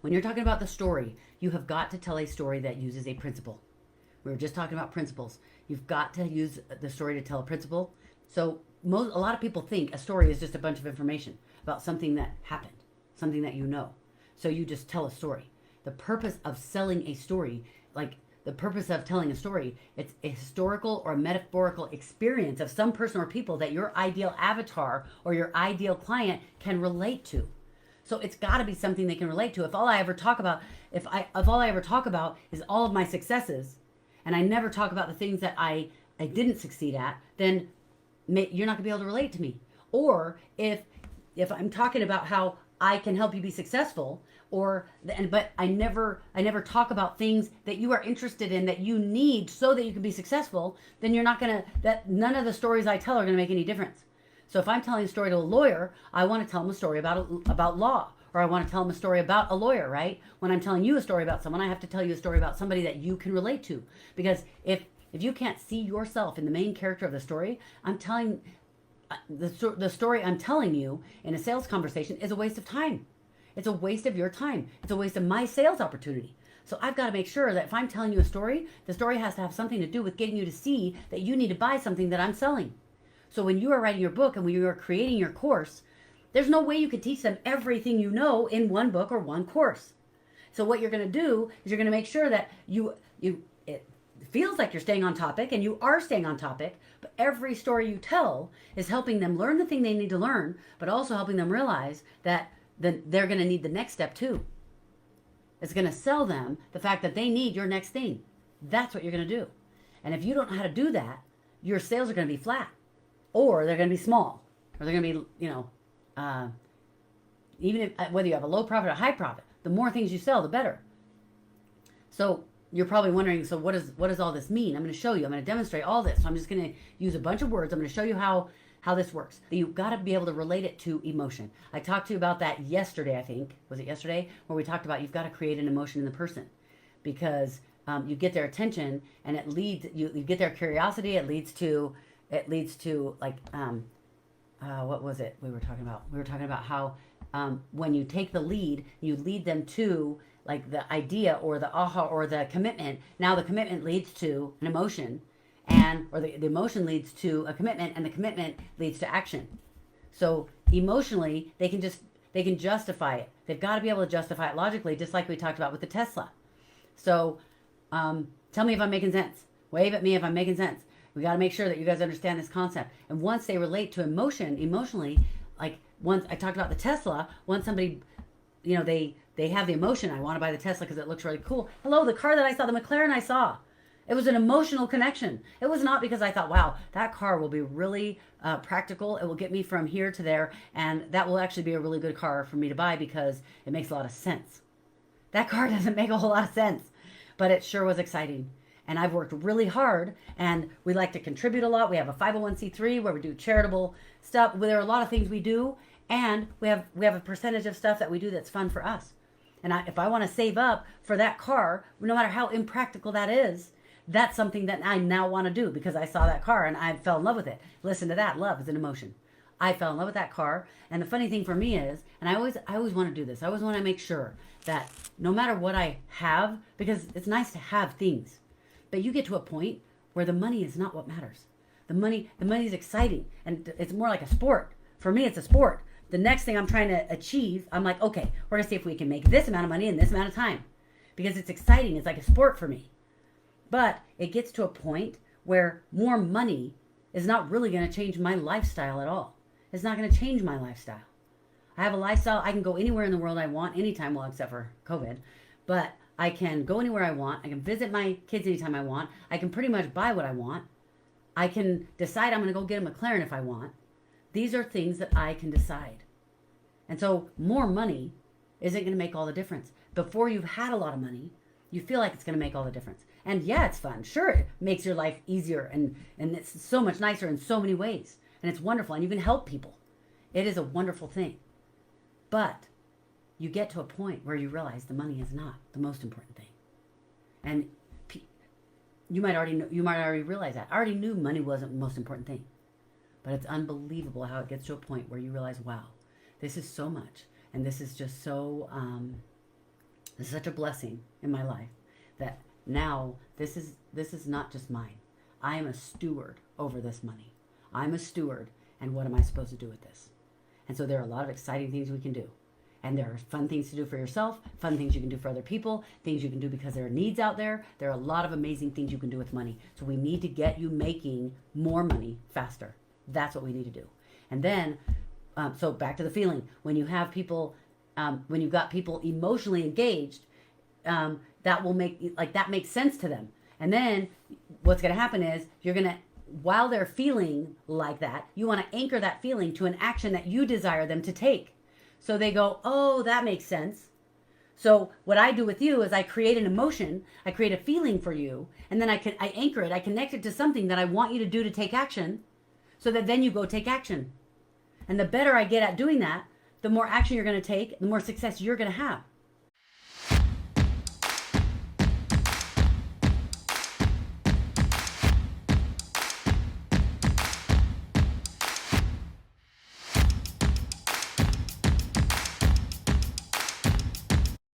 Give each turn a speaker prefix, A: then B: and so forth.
A: When you're talking about the story, you have got to tell a story that uses a principle. We were just talking about principles. You've got to use the story to tell a principle. So a lot of people think a story is just a bunch of information about something that happened, something that you know. So you just tell a story. The purpose of selling a story, like the purpose of telling a story, it's a historical or metaphorical experience of some person or people that your ideal avatar or your ideal client can relate to. So it's got to be something they can relate to. If all I ever talk about is all of my successes, and I never talk about the things that I didn't succeed at, then you're not gonna be able to relate to me. Or if I'm talking about how I can help you be successful, but I never talk about things that you are interested in that you need so that you can be successful, then you're not gonna that none of the stories I tell are gonna make any difference. So if I'm telling a story to a lawyer, I want to tell them a story about law, or I want to tell them a story about a lawyer, right? When I'm telling you a story about someone, I have to tell you a story about somebody that you can relate to. Because if you can't see yourself in the main character of the story, I'm telling the story I'm telling you in a sales conversation is a waste of time. It's a waste of your time. It's a waste of my sales opportunity. So I've got to make sure that if I'm telling you a story, the story has to have something to do with getting you to see that you need to buy something that I'm selling. So when you are writing your book and when you are creating your course, there's no way you could teach them everything you know in one book or one course. So what you're going to do is you're going to make sure that you it feels like you're staying on topic, and you are staying on topic, but every story you tell is helping them learn the thing they need to learn, but also helping them realize that they're going to need the next step too. It's going to sell them the fact that they need your next thing. That's what you're going to do. And if you don't know how to do that, your sales are going to be flat, or they're going to be small, or they're going to be, even if, whether you have a low profit or high profit, the more things you sell, the better. So you're probably wondering, so what does all this mean? I'm going to show you. I'm going to demonstrate all this. So I'm just going to use a bunch of words. I'm going to show you how this works. You've got to be able to relate it to emotion. I talked to you about that yesterday, I think. Was it yesterday? Where we talked about you've got to create an emotion in the person, because you get their attention, and it leads you get their curiosity. It leads to like what was it we were talking about? We were talking about how when you take the lead, you lead them to like the idea or the aha or the commitment. Now the commitment leads to an emotion, or the emotion leads to a commitment, and the commitment leads to action. So emotionally, they can justify it. They've got to be able to justify it logically, just like we talked about with the Tesla. So tell me if I'm making sense. Wave at me if I'm making sense. We got to make sure that you guys understand this concept. And once they relate to emotionally, like once I talked about the Tesla, once somebody, they have the emotion, I want to buy the Tesla because it looks really cool. Hello, the car that I saw, the McLaren I saw. It was an emotional connection. It was not because I thought, wow, that car will be really practical. It will get me from here to there. And that will actually be a really good car for me to buy because it makes a lot of sense. That car doesn't make a whole lot of sense, but it sure was exciting. And I've worked really hard, and we like to contribute a lot. We have a 501c3 where we do charitable stuff. There are a lot of things we do, and we have a percentage of stuff that we do that's fun for us. And if I want to save up for that car, no matter how impractical that is, that's something that I now want to do because I saw that car and I fell in love with it. Listen to that. Love is an emotion. I fell in love with that car. And the funny thing for me is, and I always want to do this. I always want to make sure that no matter what I have, because it's nice to have things, but you get to a point where the money is not what matters. The money is exciting, and it's more like a sport. For me, it's a sport. The next thing I'm trying to achieve, I'm like, okay, we're gonna see if we can make this amount of money in this amount of time, because it's exciting. It's like a sport for me. But it gets to a point where more money is not really going to change my lifestyle at all. It's not going to change my lifestyle. I have a lifestyle. I can go anywhere in the world I want anytime, well, except for COVID. But I can go anywhere I want. I can visit my kids anytime I want. I can pretty much buy what I want. I can decide I'm going to go get a McLaren if I want. These are things that I can decide. And so more money isn't going to make all the difference. Before you've had a lot of money, you feel like it's going to make all the difference. And yeah, it's fun. Sure, it makes your life easier and it's so much nicer in so many ways. And it's wonderful. And you can help people. It is a wonderful thing. But you get to a point where you realize the money is not the most important thing. And you might already realize that. I already knew money wasn't the most important thing. But it's unbelievable how it gets to a point where you realize, wow, this is so much. And this is just so It's such a blessing in my life that now this is not just mine. I am a steward over this money. I'm a steward, and what am I supposed to do with this? And so there are a lot of exciting things we can do. And there are fun things to do for yourself, fun things you can do for other people, things you can do because there are needs out there. There are a lot of amazing things you can do with money. So we need to get you making more money faster. That's what we need to do. And then, so back to the feeling. When you have people, when you've got people emotionally engaged, that will make, like, that makes sense to them. And then what's going to happen is you're going to, while they're feeling like that, you want to anchor that feeling to an action that you desire them to take. So they go, oh, that makes sense. So what I do with you is I create an emotion, I create a feeling for you, and then I anchor it, I connect it to something that I want you to do to take action, so that then you go take action. And the better I get at doing that, the more action you're going to take, the more success you're going to have.